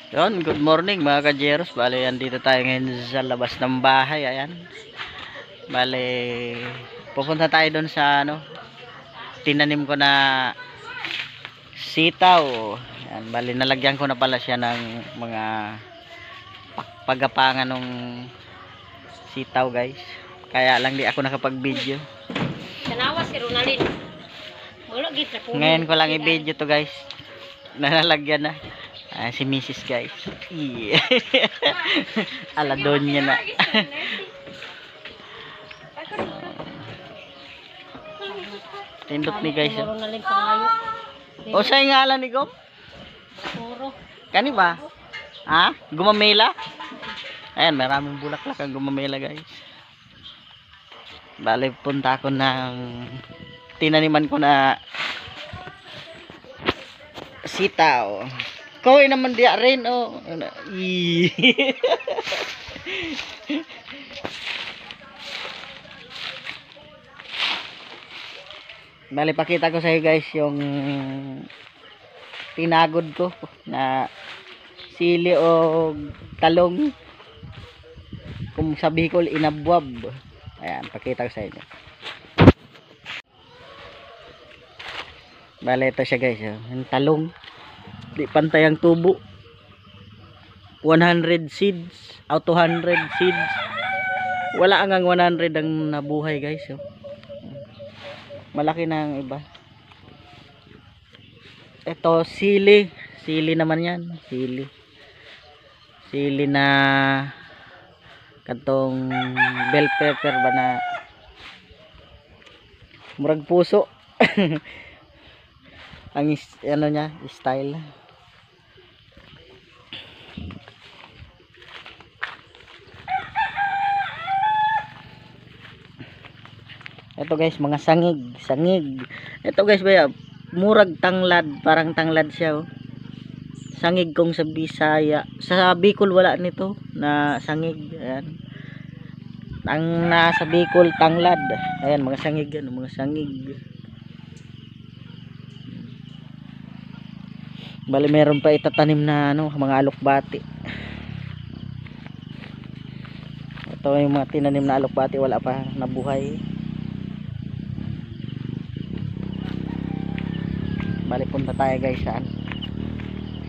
Yon, good morning mga kajeros. Bale, andito tayo ngayon sa labas ng bahay. Ayan. Bale, pupunta tayo doon sa tinanim ko na sitaw. Ayan, bale, nalagyan ko na pala siya ng mga pagapangan ng sitaw, guys. Kaya lang di ako nakapag-video. Tanawa si Ronaldin. Wala gid na puno. Ngayon ko lang i-video to, guys. Nalagyan na. Si Mrs. guys. Aladonya na. Tindot ni guys. Ronaldin pangayo. O sa ngalan ni Gom? Puro. Kani ba? Ha? Gumamela? Ayan, maraming bulaklak ang gumamela, guys. Bale, punta ako ng tinaniman ko na sitaw. Koy naman diya rin, oh. Bale, pakita ko sa iyo, guys, yung tinagod ko na sili o talong. Kung sa Bicol, inabwab. Ayan, pakita ko sa inyo. Bale, ito siya, guys. Yung talong. Di pantay ang tubo. 100 seeds. Out 200 seeds. Wala hanggang 100 ang nabuhay, guys. Malaki na ang iba. Ito, sili. Sili naman yan. Sili. Sili na katong bell pepper ba na murag puso. Ang ano niya, style. Ito, guys, mga sangig. Ito, guys, baya murag tanglad, parang tanglad siya, oh. Sangig kung sa Bisaya. Sa Bicol wala nito na sangig. Ayan. Ang nasa Bicol tanglad. Ayan, mga sangig yan, mga sangig. Bali, meron pa itatanim na mga alokbati. Ito yung mga tinanim na alokbati, wala pa nabuhay. Bali, punta tayo, guys,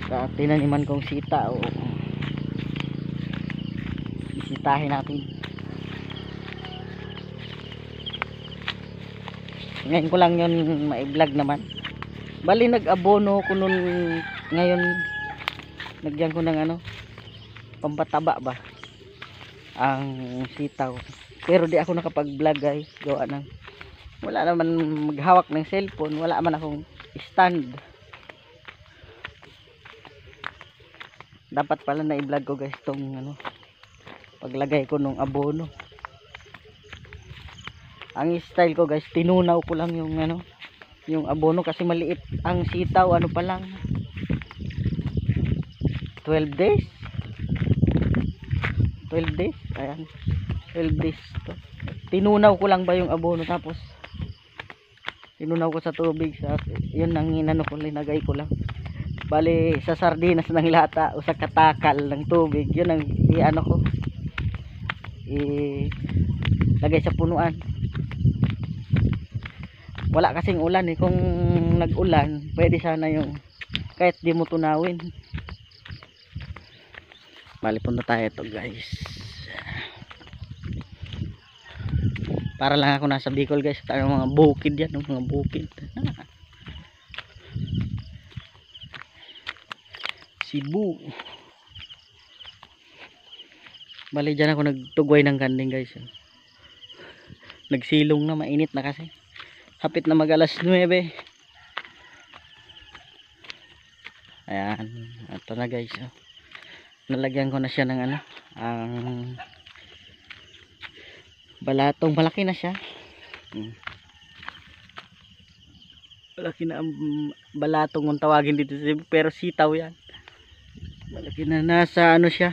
sa tinaniman kong sita. O bisitahin natin. Ngayon ko lang yun ma-vlog naman. Bali, nag-abono ko nun ngayon. Nagyan ko ng pampataba ba ang sitaw. Pero di ako nakapag-vlog, guys. Gawa ng wala naman maghawak ng cellphone. Wala man akong stand. Dapat pala na i-vlog ko, guys, tong paglagay ko nung abono. Ang style ko, guys, tinunaw ko lang yung abono kasi maliit ang sitaw. Ano pa lang, 12 days. Ayan, 12 days to. Tinunaw ko lang ba yung abono, tapos tinunaw ko sa tubig. Yun ang ko, linagay ko lang. Bali, sa sardinas ng lata o sa katakal ng tubig, yun ang ko, lagay sa punuan. Wala kasing ulan, kung nag-ulan pwede sana yung kahit di mo tunawin. Bali, punta tayo ito, guys. Para lang ako nasa Bicol, guys. Tayo mga bukid yan, mga bukid. Cebu. Bali, dyan ako nagtugway ng kanding, guys. Nagsilong na, mainit na kasi. Hapit na mag alas 9. Ayan, ito na, guys. Nalagyan ko na siya ng ang balatong. Malaki na siya. Malaki na ang balatong kung tawagin dito, pero sitaw yan. Malaki na, nasa siya,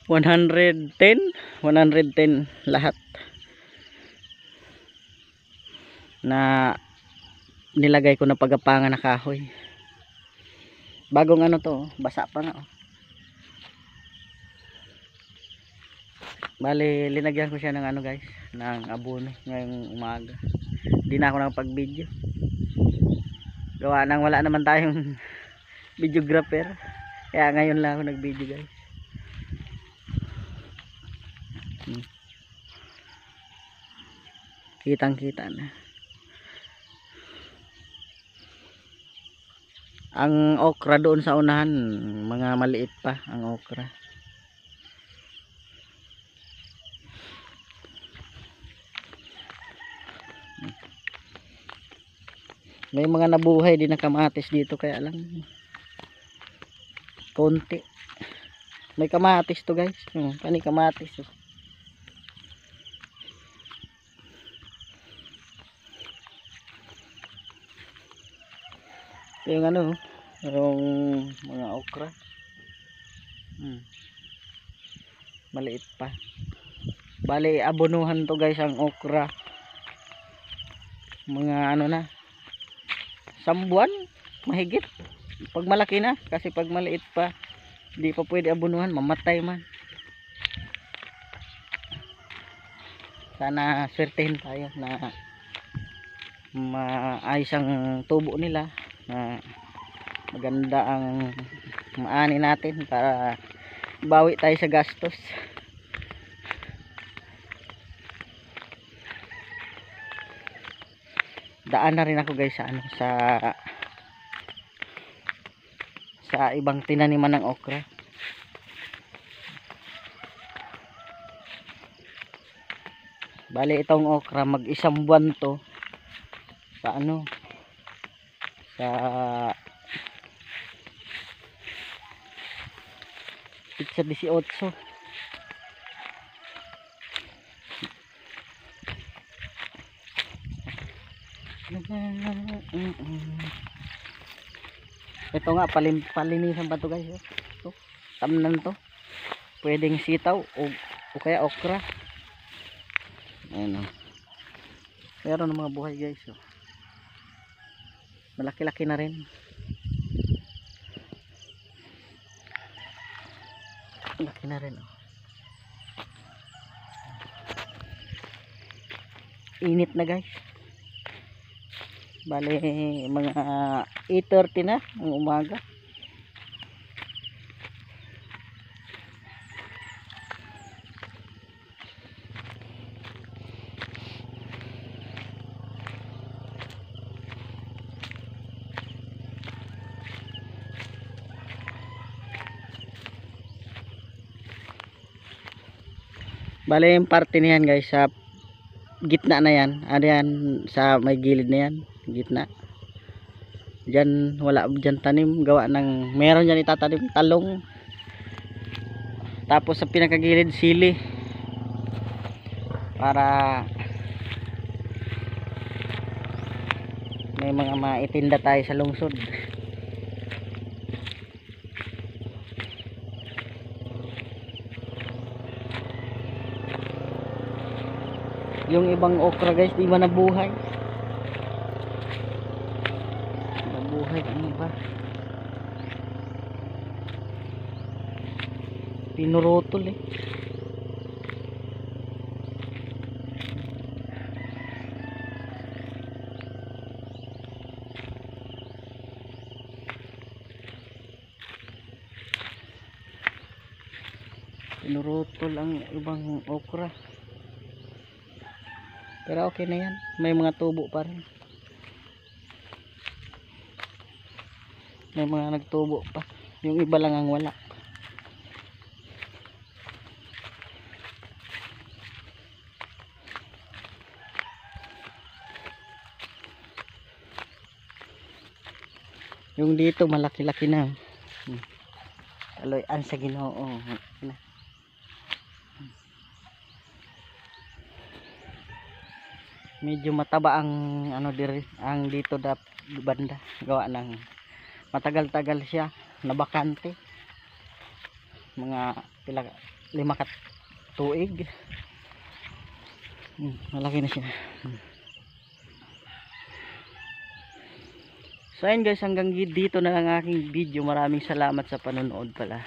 110 lahat na nilagay ko na pagapangan na kahoy. Bagong ano to, basa pa nga. Bali, linagyan ko siya ng ano guys, ng abono ngayong umaga. Hindi na ako nakapag-video. Gawa nang wala naman tayong videographer. Kaya ngayon lang ako nag-video guys. Kitang-kita na. Ang okra doon sa unahan, mga maliit pa ang okra. May mga nabuhay din na kamatis dito kaya lang konti. May kamatis to guys. Kani kamatis. Yung ano, yung mga okra. Maliit pa. Bali abonuhan to guys ang okra. Mga ano na, sambuan mahigit pag malaki na, kasi pag maliit pa hindi pa pwede abunuhan, mamatay man. Sana swertehin tayo na maayos ang tubo nila, na maganda ang maani natin para bawi tayo sa gastos. Daan na rin ako guys sa ano, sa ibang tinaniman ng okra. Bali itong okra mag-isang buwan to sa ano, sa pizza 18. Ito nga palinisan pa to guys. Ito, tamnan to. Pwedeng sitaw o kaya okra. Ayan o. Meron ng mga buhay guys. Malaki-laki na rin. Laki na rin. Init na guys. Bale mga 8:30 na ng umaga. Bale yung parte niyan guys, sa gitna na yan, ano yan, sa may gilid na yan, gitna dyan, wala dyan tanim, gawa ng meron dyan itatanim talong, tapos sa pinakagilid sili para may mga maitinda tayo sa lungsod. Yung ibang okra guys di ba nabuhay, ang iba pinurutol pinurutol ang ibang okra. Pero okay na yan, may mga tubo pa rin, may mga nagtubo pa, yung iba lang ang wala. Yung dito malaki-laki na. Aloy-an sa Ginoo. Medyo mataba ang ano diri, ang dito banda, gawa ng matagal-tagal siya nabakante, mga 5 tuig. Malaki na siya. So ayun guys, hanggang dito na lang aking video. Maraming salamat sa panonood pala.